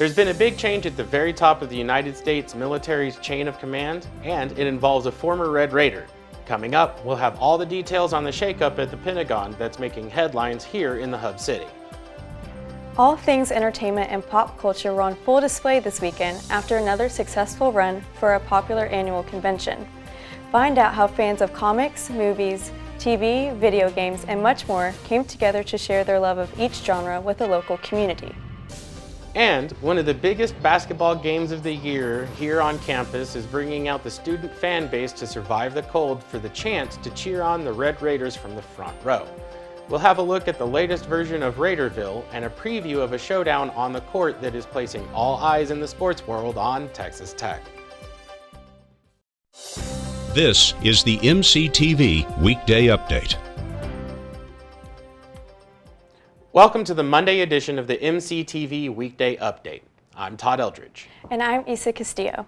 There's been a big change at the very top of the United States military's chain of command, and it involves a former Red Raider. Coming up, we'll have all the details on the shakeup at the Pentagon that's making headlines here in the Hub City. All things entertainment and pop culture were on full display this weekend after another successful run for a popular annual convention. Find out how fans of comics, movies, TV, video games, and much more came together to share their love of each genre with the local community. And one of the biggest basketball games of the year here on campus is bringing out the student fan base to survive the cold for the chance to cheer on the Red Raiders from the front row. We'll have a look at the latest version of Raiderville and a preview of a showdown on the court that is placing all eyes in the sports world on Texas Tech. This is the MCTV Weekday Update. Welcome to the Monday edition of the MCTV Weekday Update. I'm Todd Eldridge. And I'm Castillo.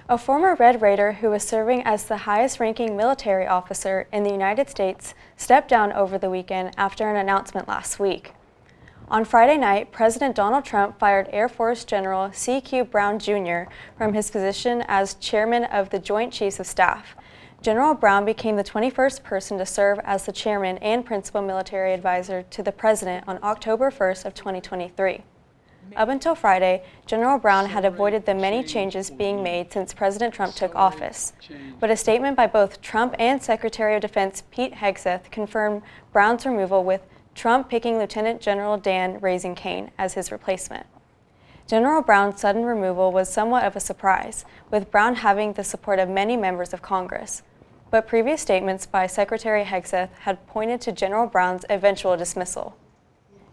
A former Red Raider who was serving as the highest-ranking military officer in the United States stepped down over the weekend after an announcement last week. On Friday night, President Donald Trump fired Air Force General C.Q. Brown Jr. from his position as chairman of the Joint Chiefs of Staff. General Brown became the 21st person to serve as the chairman and principal military advisor to the president on October 1st of 2023. Up until Friday, General Brown had avoided the many changes being made since President Trump took office. But a statement by both Trump and Secretary of Defense Pete Hegseth confirmed Brown's removal, with Trump picking Lieutenant General Dan Raising Cane as his replacement. General Brown's sudden removal was somewhat of a surprise, with Brown having the support of many members of Congress. But previous statements by Secretary Hegseth had pointed to General Brown's eventual dismissal.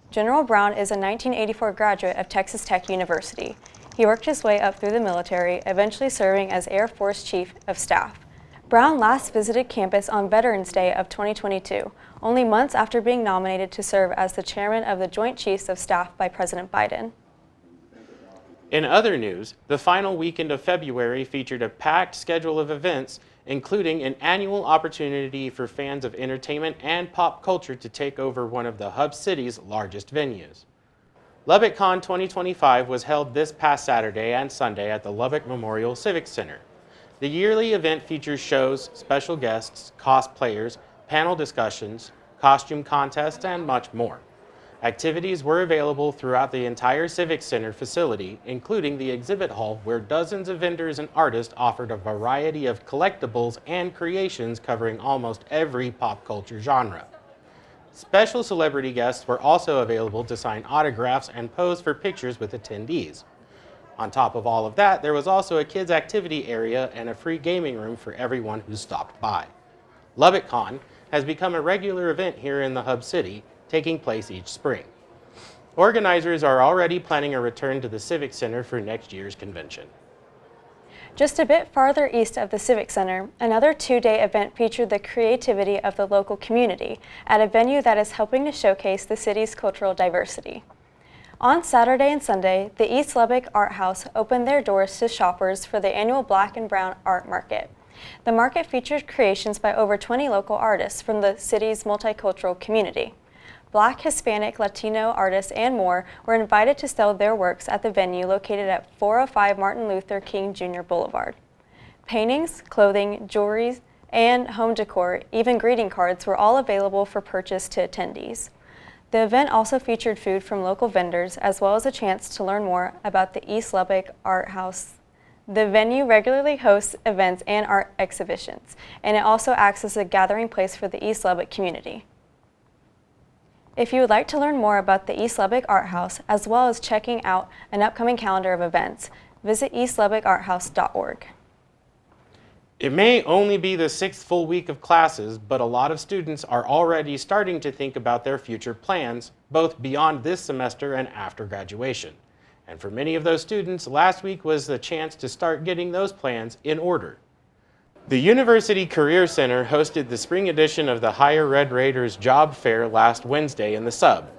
General Brown is a 1984 graduate of Texas Tech University. He worked his way up through the military, eventually serving as Air Force Chief of Staff. Brown last visited campus on Veterans Day of 2022, only months after being nominated to serve as the chairman of the Joint Chiefs of Staff by President Biden. In other news, the final weekend of February featured a packed schedule of events, including an annual opportunity for fans of entertainment and pop culture to take over one of the Hub City's largest venues. LubbockCon 2025 was held this past Saturday and Sunday at the Lubbock Memorial Civic Center. The yearly event features shows, special guests, cosplayers, panel discussions, costume contests, and much more. Activities were available throughout the entire Civic Center facility, including the exhibit hall, where dozens of vendors and artists offered a variety of collectibles and creations covering almost every pop culture genre. Special celebrity guests were also available to sign autographs and pose for pictures with attendees. On top of all of that, there was also a kids' activity area and a free gaming room for everyone who stopped by. LubbockCon has become a regular event here in the Hub City, taking place each spring. Organizers are already planning a return to the Civic Center for next year's convention. Just a bit farther east of the Civic Center, another two-day event featured the creativity of the local community at a venue that is helping to showcase the city's cultural diversity. On Saturday and Sunday, the East Lubbock Art House opened their doors to shoppers for the annual Black and Brown Art Market. The market featured creations by over 20 local artists from the city's multicultural community. Black, Hispanic, Latino artists, and more were invited to sell their works at the venue located at 405 Martin Luther King Jr. Boulevard. Paintings, clothing, jewelry, and home decor, even greeting cards, were all available for purchase to attendees. The event also featured food from local vendors, as well as a chance to learn more about the East Lubbock Art House. The venue regularly hosts events and art exhibitions, and it also acts as a gathering place for the East Lubbock community. If you would like to learn more about the East Lubbock Art House, as well as checking out an upcoming calendar of events, visit eastlubbocarthouse.org. It may only be the 6th full week of classes, but a lot of students are already starting to think about their future plans, both beyond this semester and after graduation. And for many of those students, last week was the chance to start getting those plans in order. The University Career Center hosted the spring edition of the Higher Red Raiders Job Fair last Wednesday in the Sub.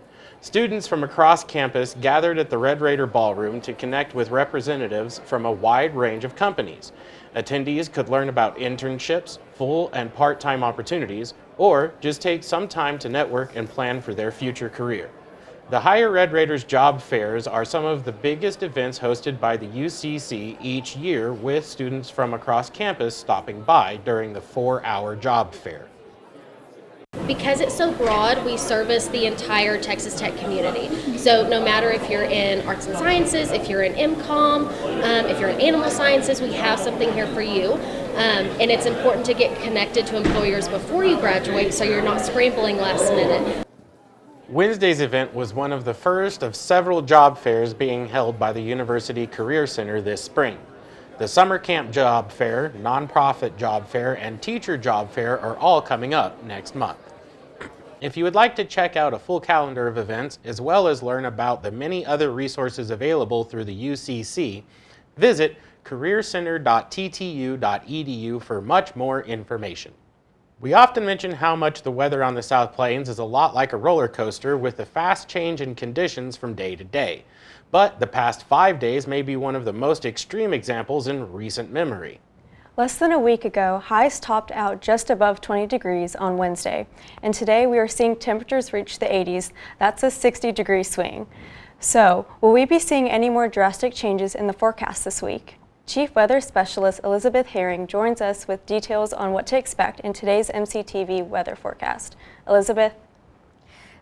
Students from across campus gathered at the Red Raider Ballroom to connect with representatives from a wide range of companies. Attendees could learn about internships, full and part-time opportunities, or just take some time to network and plan for their future career. The Higher Red Raiders job fairs are some of the biggest events hosted by the UCC each year, with students from across campus stopping by during the 4-hour job fair. Because it's so broad, we service the entire Texas Tech community. So no matter if you're in arts and sciences, if you're in MCOM, if you're in animal sciences, we have something here for you. And it's important to get connected to employers before you graduate so you're not scrambling last minute. Wednesday's event was one of the first of several job fairs being held by the University Career Center this spring. The Summer Camp Job Fair, Nonprofit Job Fair, and Teacher Job Fair are all coming up next month. If you would like to check out a full calendar of events, as well as learn about the many other resources available through the UCC, visit careercenter.ttu.edu for much more information. We often mention how much the weather on the South Plains is a lot like a roller coaster, with a fast change in conditions from day to day. But the past 5 days may be one of the most extreme examples in recent memory. Less than a week ago, highs topped out just above 20 degrees on Wednesday, and today we are seeing temperatures reach the 80s. That's a 60-degree swing. So, will we be seeing any more drastic changes in the forecast this week? Chief Weather Specialist Elisabeth Herring joins us with details on what to expect in today's MCTV weather forecast. Elisabeth?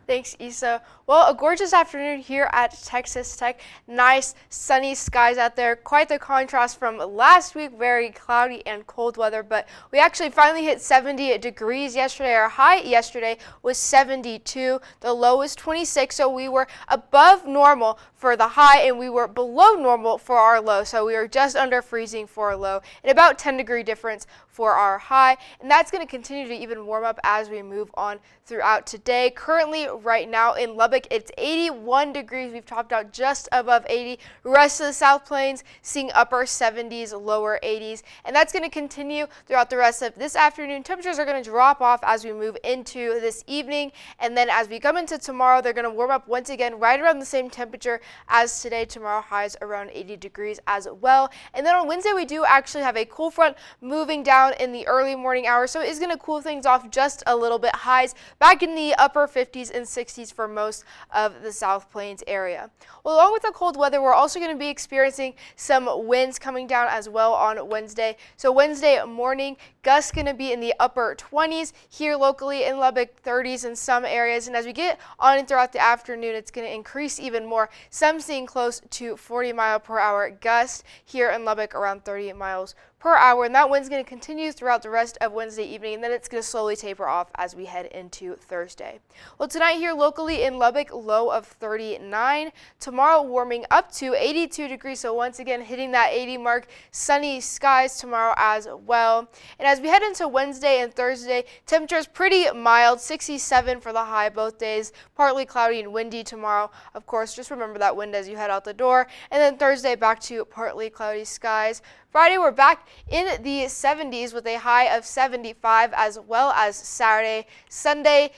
Thanks, Issa. Well, a gorgeous afternoon here at Texas Tech. Nice sunny skies out there. Quite the contrast from last week, very cloudy and cold weather, but we actually finally hit 70 degrees yesterday. Our high yesterday was 72. The low was 26, so we were above normal for the high and we were below normal for our low. So we were just under freezing for our low and about 10-degree difference for our high, and that's going to continue to even warm up as we move on throughout today. Currently, right now in Lubbock, it's 81 degrees. We've topped out just above 80. Rest of the South Plains seeing upper 70s, lower 80s, and that's going to continue throughout the rest of this afternoon. Temperatures are going to drop off as we move into this evening, and then as we come into tomorrow, they're going to warm up once again right around the same temperature as today. Tomorrow highs around 80 degrees as well. And then on Wednesday, we do actually have a cool front moving down in the early morning hours, so it's going to cool things off just a little bit. Highs back in the upper 50s and 60s for most of the South Plains area. Well, along with the cold weather, we're also going to be experiencing some winds coming down as well on Wednesday. So Wednesday morning, gusts going to be in the upper 20s here locally in Lubbock, 30s in some areas, and as we get on and throughout the afternoon, it's going to increase even more. Some seeing close to 40-mile-per-hour gusts here in Lubbock, around 30 miles per hour, and that wind's going to continue throughout the rest of Wednesday evening, and then it's going to slowly taper off as we head into Thursday. Well, tonight here locally in Lubbock, low of 39. Tomorrow warming up to 82 degrees, so once again hitting that 80 mark. Sunny skies tomorrow as well. And as we head into Wednesday and Thursday, temperatures pretty mild, 67 for the high both days, partly cloudy and windy tomorrow. Of course, just remember that wind as you head out the door. And then Thursday back to partly cloudy skies. Friday, we're back in the 70s with a high of 75, as well as Saturday. Sunday,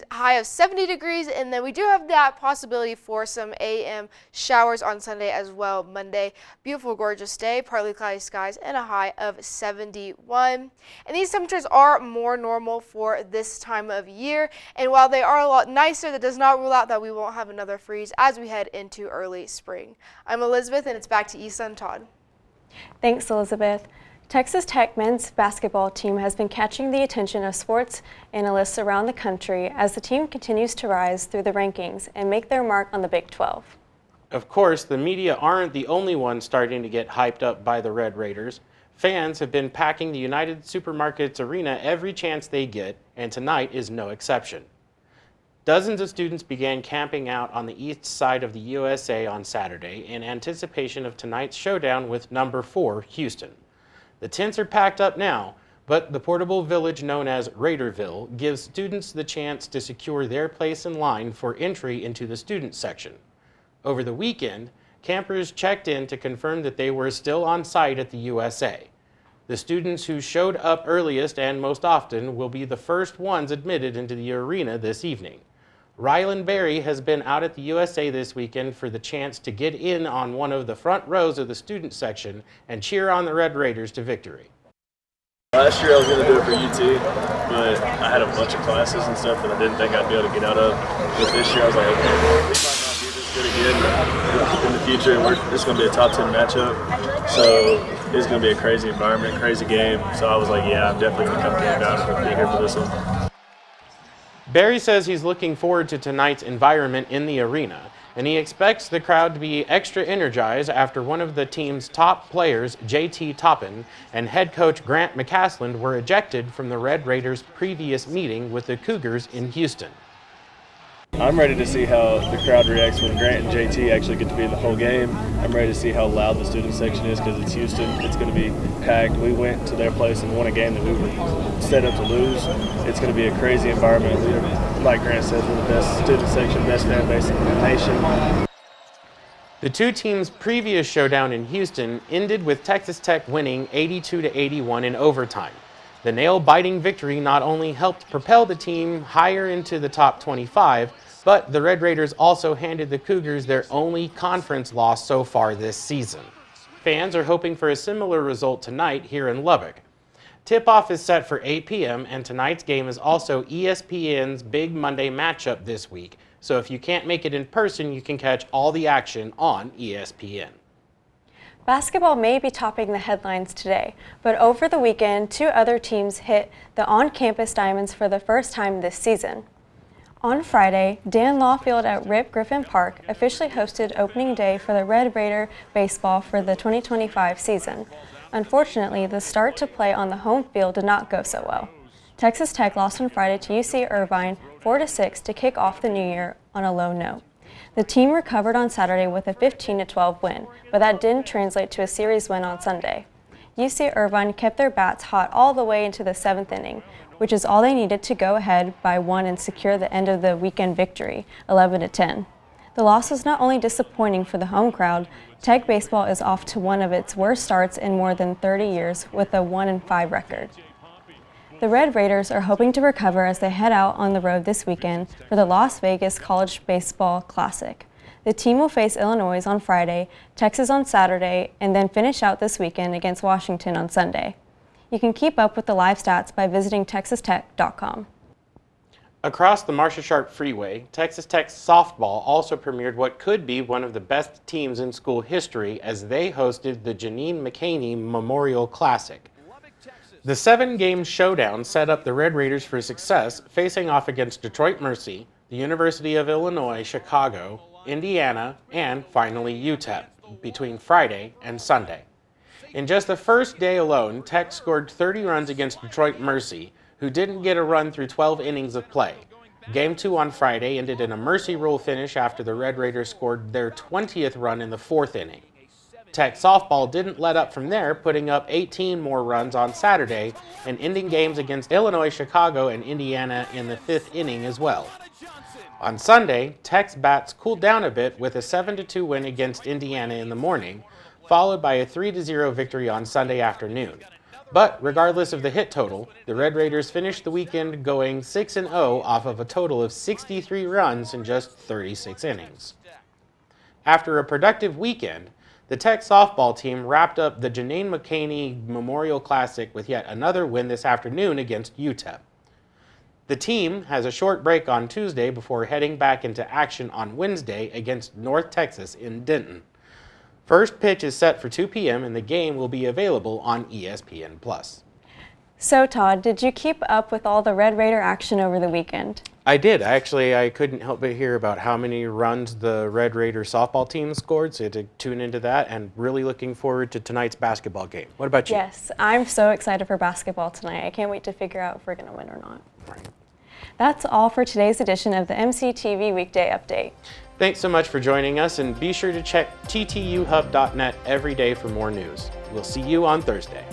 high of 70 degrees, and then we do have that possibility for some AM showers on Sunday as well. Monday, beautiful, gorgeous day, partly cloudy skies, and a high of 71. And these temperatures are more normal for this time of year, and while they are a lot nicer, that does not rule out that we won't have another freeze as we head into early spring. I'm Elizabeth, and it's back to Issa and Todd. Thanks, Elizabeth. Texas Tech men's basketball team has been catching the attention of sports analysts around the country as the team continues to rise through the rankings and make their mark on the Big 12. Of course, the media aren't the only ones starting to get hyped up by the Red Raiders. Fans have been packing the United Supermarkets arena every chance they get, and tonight is no exception. Dozens of students began camping out on the east side of the USA on Saturday in anticipation of tonight's showdown with number 4, Houston. The tents are packed up now, but the portable village known as Raiderville gives students the chance to secure their place in line for entry into the student section. Over the weekend, campers checked in to confirm that they were still on site at the USA. The students who showed up earliest and most often will be the first ones admitted into the arena this evening. Rylan Berry has been out at the USA this weekend for the chance to get in on one of the front rows of the student section and cheer on the Red Raiders to victory. Last year I was going to do it for UT, but I had a bunch of classes and stuff that I didn't think I'd be able to get out of. But this year I was like, okay, we might not be this good again in the future. It's going to be a top 10 matchup. So it's going to be a crazy environment, crazy game. So I was like, yeah, I'm definitely going to come game down and be here for this one. Barry says he's looking forward to tonight's environment in the arena, and he expects the crowd to be extra energized after one of the team's top players, JT Toppin, and head coach Grant McCasland were ejected from the Red Raiders' previous meeting with the Cougars in Houston. I'm ready to see how the crowd reacts when Grant and JT actually get to be in the whole game. I'm ready to see how loud the student section is because it's Houston. It's going to be packed. We went to their place and won a game that we were set up to lose. It's going to be a crazy environment. Like Grant says, we're the best student section, best fan base in the nation. The two teams' previous showdown in Houston ended with Texas Tech winning 82-81 in overtime. The nail-biting victory not only helped propel the team higher into the top 25, but the Red Raiders also handed the Cougars their only conference loss so far this season. Fans are hoping for a similar result tonight here in Lubbock. Tip-off is set for 8 p.m. and tonight's game is also ESPN's Big Monday matchup this week, so if you can't make it in person, you can catch all the action on ESPN. Basketball may be topping the headlines today, but over the weekend, two other teams hit the on-campus diamonds for the first time this season. On Friday, Dan Law Field at Rip Griffin Park officially hosted opening day for the Red Raider baseball for the 2025 season. Unfortunately, the start to play on the home field did not go so well. Texas Tech lost on Friday to UC Irvine 4-6 to kick off the new year on a low note. The team recovered on Saturday with a 15-12 win, but that didn't translate to a series win on Sunday. UC Irvine kept their bats hot all the way into the 7th inning, which is all they needed to go ahead by 1 and secure the end of the weekend victory, 11-10. The loss was not only disappointing for the home crowd, Tech baseball is off to one of its worst starts in more than 30 years with a 1-5 record. The Red Raiders are hoping to recover as they head out on the road this weekend for the Las Vegas College Baseball Classic. The team will face Illinois on Friday, Texas on Saturday, and then finish out this weekend against Washington on Sunday. You can keep up with the live stats by visiting texastech.com. Across the Marcia Sharp Freeway, Texas Tech softball also premiered what could be one of the best teams in school history as they hosted the Janine McCaney Memorial Classic. The 7-game showdown set up the Red Raiders for success, facing off against Detroit Mercy, the University of Illinois, Chicago, Indiana, and finally UTEP, between Friday and Sunday. In just the first day alone, Tech scored 30 runs against Detroit Mercy, who didn't get a run through 12 innings of play. Game 2 on Friday ended in a Mercy rule finish after the Red Raiders scored their 20th run in the 4th inning. Tech softball didn't let up from there, putting up 18 more runs on Saturday and ending games against Illinois, Chicago, and Indiana in the 5th inning as well. On Sunday, Tech's bats cooled down a bit with a 7-2 win against Indiana in the morning, followed by a 3-0 victory on Sunday afternoon. But regardless of the hit total, the Red Raiders finished the weekend going 6-0 off of a total of 63 runs in just 36 innings. After a productive weekend, the Tech softball team wrapped up the Janine McCaney Memorial Classic with yet another win this afternoon against UTEP. The team has a short break on Tuesday before heading back into action on Wednesday against North Texas in Denton. First pitch is set for 2 p.m. and the game will be available on ESPN+. So Todd, did you keep up with all the Red Raider action over the weekend? I did. Actually, I couldn't help but hear about how many runs the Red Raider softball team scored, so I had to tune into that and really looking forward to tonight's basketball game. What about you? Yes, I'm so excited for basketball tonight. I can't wait to figure out if we're going to win or not. Right. That's all for today's edition of the MCTV Weekday Update. Thanks so much for joining us, and be sure to check ttuhub.net every day for more news. We'll see you on Thursday.